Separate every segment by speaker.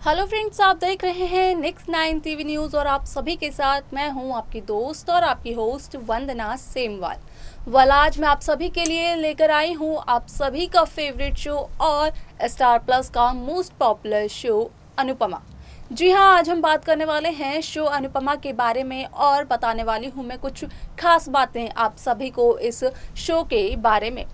Speaker 1: Hello friends, आप देख रहे हैं नेक्स्ट 9 टीवी न्यूज़ और आप सभी के साथ मैं हूं आपकी दोस्त और आपकी होस्ट वंदना सेमवाल। आज मैं आप सभी के लिए लेकर आई हूं आप सभी का फेवरेट शो और स्टार प्लस का मोस्ट पॉपुलर शो अनुपमा। जी हाँ, आज हम बात करने वाले हैं शो अनुपमा के बारे में और बताने वाली हूँ मैं कुछ खास बातें आप सभी को इस शो के बारे में।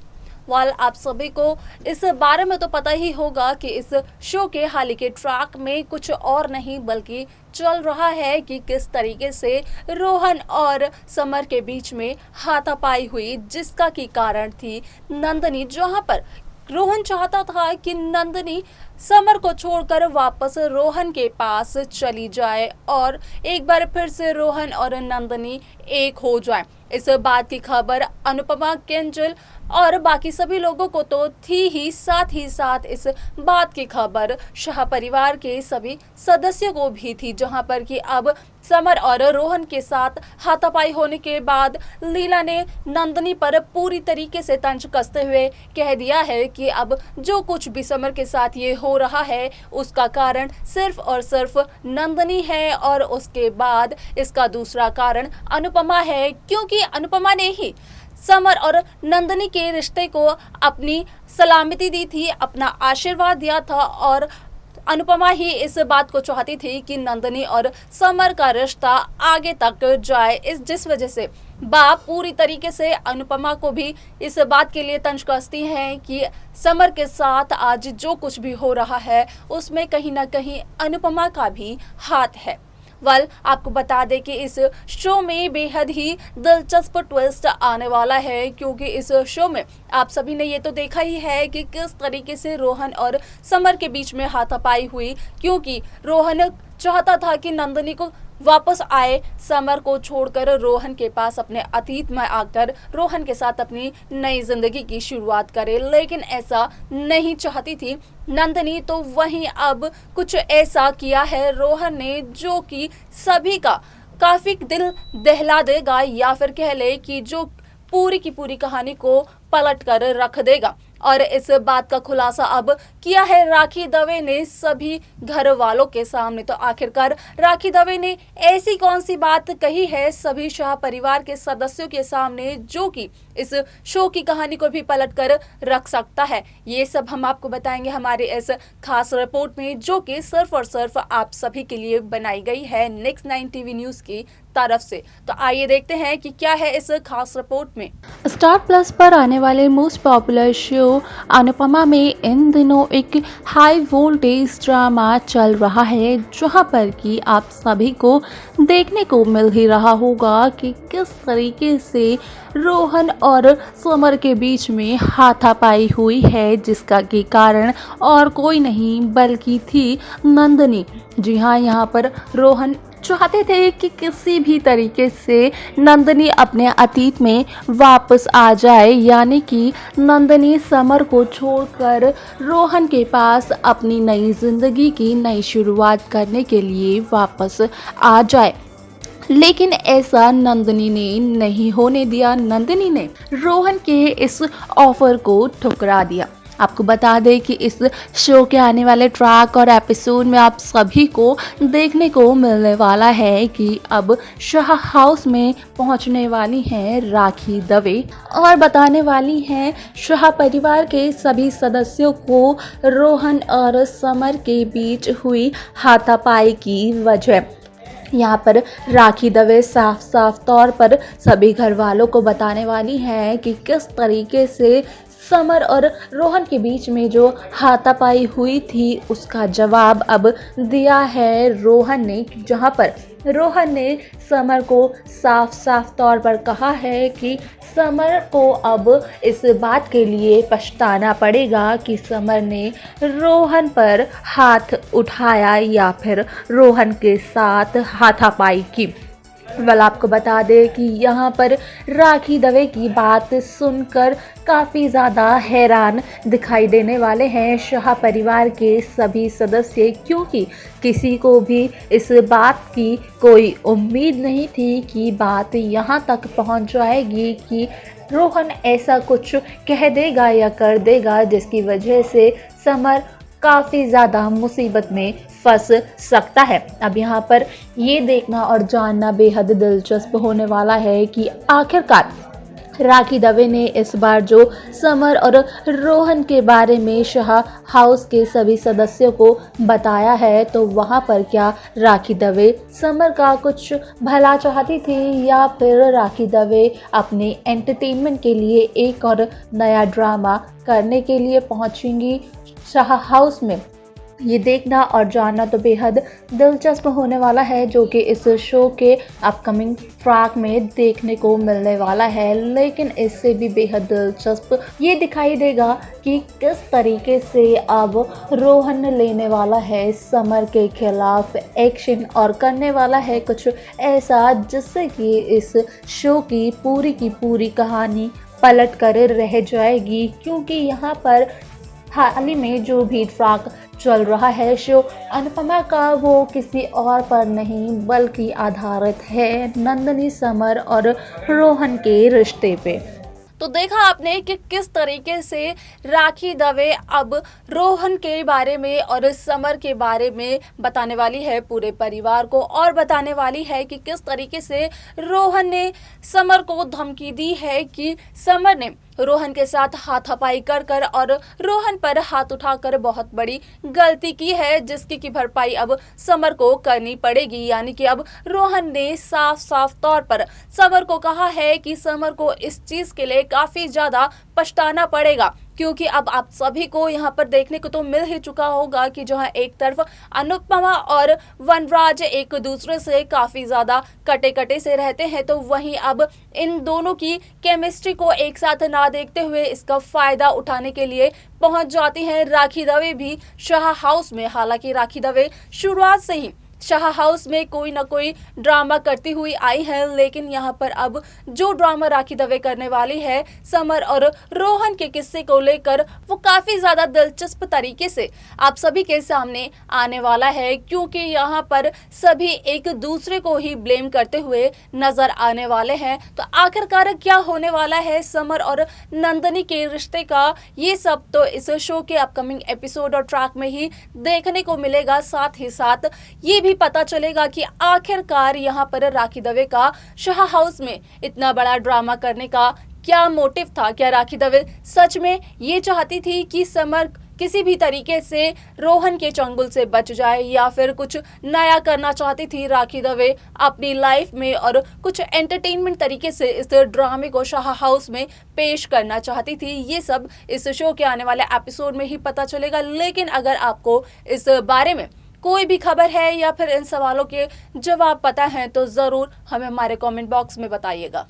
Speaker 1: आप सभी को इस बारे में तो पता ही होगा कि इस शो के हाल के ट्रैक में कुछ और नहीं बल्कि चल रहा है कि किस तरीके से रोहन और समर के बीच में हाथापाई हुई, जिसका की कारण थी नंदनी। जहां पर रोहन चाहता था कि नंदनी समर को छोड़कर वापस रोहन के पास चली जाए और एक बार फिर से रोहन और नंदनी एक हो जाए। इस बात की खबर अनुपमा, किंजल और बाकी सभी लोगों को तो थी ही साथ इस बात की खबर शाह परिवार के सभी सदस्यों को भी थी, जहां पर कि अब समर और रोहन के साथ हाथापाई होने के बाद लीला ने नंदनी पर पूरी तरीके से तंज कसते हुए कह दिया है कि अब जो कुछ भी समर के साथ ये हो रहा है उसका कारण सिर्फ और सिर्फ नंदनी है और उसके बाद इसका दूसरा कारण अनुपमा है, क्योंकि अनुपमा ने ही समर और नंदनी के रिश्ते को अपनी सलामती दी थी, अपना आशीर्वाद दिया था और अनुपमा ही इस बात को चाहती थी कि नंदनी और समर का रिश्ता आगे तक जाए। जिस वजह से बाप पूरी तरीके से अनुपमा को भी इस बात के लिए तंज कसती हैं कि समर के साथ आज जो कुछ भी हो रहा है उसमें कहीं ना कहीं अनुपमा का भी हाथ है। आपको बता दें कि इस शो में बेहद ही दिलचस्प ट्विस्ट आने वाला है, क्योंकि इस शो में आप सभी ने ये तो देखा ही है कि किस तरीके से रोहन और समर के बीच में हाथापाई हुई, क्योंकि रोहन चाहता था कि नंदनी को वापस आए समर को छोड़कर रोहन के पास, अपने अतीत में आकर रोहन के साथ अपनी नई जिंदगी की शुरुआत करे, लेकिन ऐसा नहीं चाहती थी नंदनी। तो वहीं अब कुछ ऐसा किया है रोहन ने जो कि सभी का काफी दिल दहला देगा, या फिर कह ले कि जो पूरी की पूरी कहानी को पलट कर रख देगा। और इस बात का खुलासा अब किया है राखी दवे ने सभी घर वालों के सामने। तो आखिरकार राखी दवे ने ऐसी कौन सी बात कही है सभी शाह परिवार के सदस्यों के सामने जो कि इस शो की कहानी को भी पलट कर रख सकता है, ये सब हम आपको बताएंगे हमारे इस खास रिपोर्ट में, जो कि सिर्फ और सिर्फ आप सभी के लिए बनाई गई है नेक्स्ट 9 टीवी न्यूज की तरफ से। तो आइए देखते हैं कि क्या है इस खास रिपोर्ट में।
Speaker 2: स्टार प्लस पर आने वाले मोस्ट पॉपुलर शो अनुपमा में इन दिनों एक हाई वोल्टेज ड्रामा चल रहा है, जहां पर कि आप सभी को देखने को मिल ही रहा होगा कि किस तरीके से रोहन और समर के बीच में हाथापाई हुई है, जिसका के कारण और कोई नहीं बल्कि थी नंदनी। जी हाँ, यहाँ पर रोहन चाहते थे कि किसी भी तरीके से नंदनी अपने अतीत में वापस आ जाए, यानी कि नंदनी समर को छोड़कर रोहन के पास अपनी नई जिंदगी की नई शुरुआत करने के लिए वापस आ जाए। लेकिन ऐसा नंदनी ने नहीं होने दिया। नंदनी ने रोहन के इस ऑफर को ठुकरा दिया। आपको बता दें कि इस शो के आने वाले ट्रैक और एपिसोड में आप सभी को देखने को मिलने वाला है कि अब शाह हाउस में पहुंचने वाली हैं राखी दवे और बताने वाली हैं शाह परिवार के सभी सदस्यों को रोहन और समर के बीच हुई हाथापाई की वजह। यहाँ पर राखी दवे साफ साफ तौर पर सभी घर वालों को बताने वाली हैं कि किस तरीके से समर और रोहन के बीच में जो हाथापाई हुई थी उसका जवाब अब दिया है रोहन ने, जहां पर रोहन ने समर को साफ साफ तौर पर कहा है कि समर को अब इस बात के लिए पछताना पड़ेगा कि समर ने रोहन पर हाथ उठाया या फिर रोहन के साथ हाथापाई की। आपको बता दें कि यहाँ पर राखी दवे की बात सुनकर काफ़ी ज़्यादा हैरान दिखाई देने वाले हैं शाह परिवार के सभी सदस्य, क्योंकि किसी को भी इस बात की कोई उम्मीद नहीं थी कि बात यहाँ तक पहुँच जाएगी कि रोहन ऐसा कुछ कह देगा या कर देगा जिसकी वजह से समर काफ़ी ज़्यादा मुसीबत में फंस सकता है। अब यहाँ पर ये देखना और जानना बेहद दिलचस्प होने वाला है कि आखिरकार राखी दवे ने इस बार जो समर और रोहन के बारे में शाह हाउस के सभी सदस्यों को बताया है, तो वहाँ पर क्या राखी दवे समर का कुछ भला चाहती थी या फिर राखी दवे अपने एंटरटेनमेंट के लिए एक और नया ड्रामा करने के लिए पहुंचेंगी शाह हाउस में। ये देखना और जानना तो बेहद दिलचस्प होने वाला है, जो कि इस शो के अपकमिंग ट्रैक में देखने को मिलने वाला है। लेकिन इससे भी बेहद दिलचस्प ये दिखाई देगा कि किस तरीके से अब रोहन लेने वाला है समर के खिलाफ एक्शन और करने वाला है कुछ ऐसा जिससे कि इस शो की पूरी कहानी पलट कर रह जाएगी। क्योंकि यहाँ पर हाल ही में जो भी ट्रैक चल रहा है शो अनुपमा का, वो किसी और पर नहीं बल्कि आधारित है नंदिनी, समर और रोहन के रिश्ते पे।
Speaker 1: तो देखा आपने कि किस तरीके से राखी दवे अब रोहन के बारे में और समर के बारे में बताने वाली है पूरे परिवार को, और बताने वाली है कि किस तरीके से रोहन ने समर को धमकी दी है कि समर ने रोहन के साथ हाथापाई कर और रोहन पर हाथ उठाकर बहुत बड़ी गलती की है, जिसकी की भरपाई अब समर को करनी पड़ेगी। यानी कि अब रोहन ने साफ तौर पर समर को कहा है कि समर को इस चीज के लिए काफी ज्यादा पछताना पड़ेगा, क्योंकि अब आप सभी को यहाँ पर देखने को तो मिल ही चुका होगा कि जहाँ एक तरफ अनुपमा और वनराज एक दूसरे से काफी ज्यादा कटे से रहते हैं, तो वहीं अब इन दोनों की केमिस्ट्री को एक साथ ना देखते हुए इसका फायदा उठाने के लिए पहुंच जाती हैं राखी दवे भी शाह हाउस में। हालांकि राखी दवे शुरुआत से ही शाह हाउस में कोई ना कोई ड्रामा करती हुई आई है, लेकिन यहाँ पर अब जो ड्रामा राखी दवे करने वाली है समर और रोहन के किस्से को लेकर, वो काफ़ी ज़्यादा दिलचस्प तरीके से आप सभी के सामने आने वाला है। क्योंकि यहाँ पर सभी एक दूसरे को ही ब्लेम करते हुए नज़र आने वाले हैं। तो आखिरकार क्या होने वाला है समर और नंदिनी के रिश्ते का, ये सब तो इस शो के अपकमिंग एपिसोड और ट्रैक में ही देखने को मिलेगा। साथ ही साथ ये भी पता चलेगा कि आखिरकार यहाँ पर राखी दवे का शाह हाउस में इतना बड़ा ड्रामा करने का क्या मोटिव था। क्या राखी दवे सच में ये चाहती थी कि समर किसी भी तरीके से रोहन के चंगुल से बच जाए, या फिर कुछ नया करना चाहती थी राखी दवे अपनी लाइफ में और कुछ एंटरटेनमेंट तरीके से इस ड्रामे को शाह हाउस में पेश करना चाहती थी। ये सब इस शो के आने वाले एपिसोड में ही पता चलेगा। लेकिन अगर आपको इस बारे में कोई भी खबर है या फिर इन सवालों के जवाब पता है, तो ज़रूर हमें हमारे कमेंट बॉक्स में बताइएगा।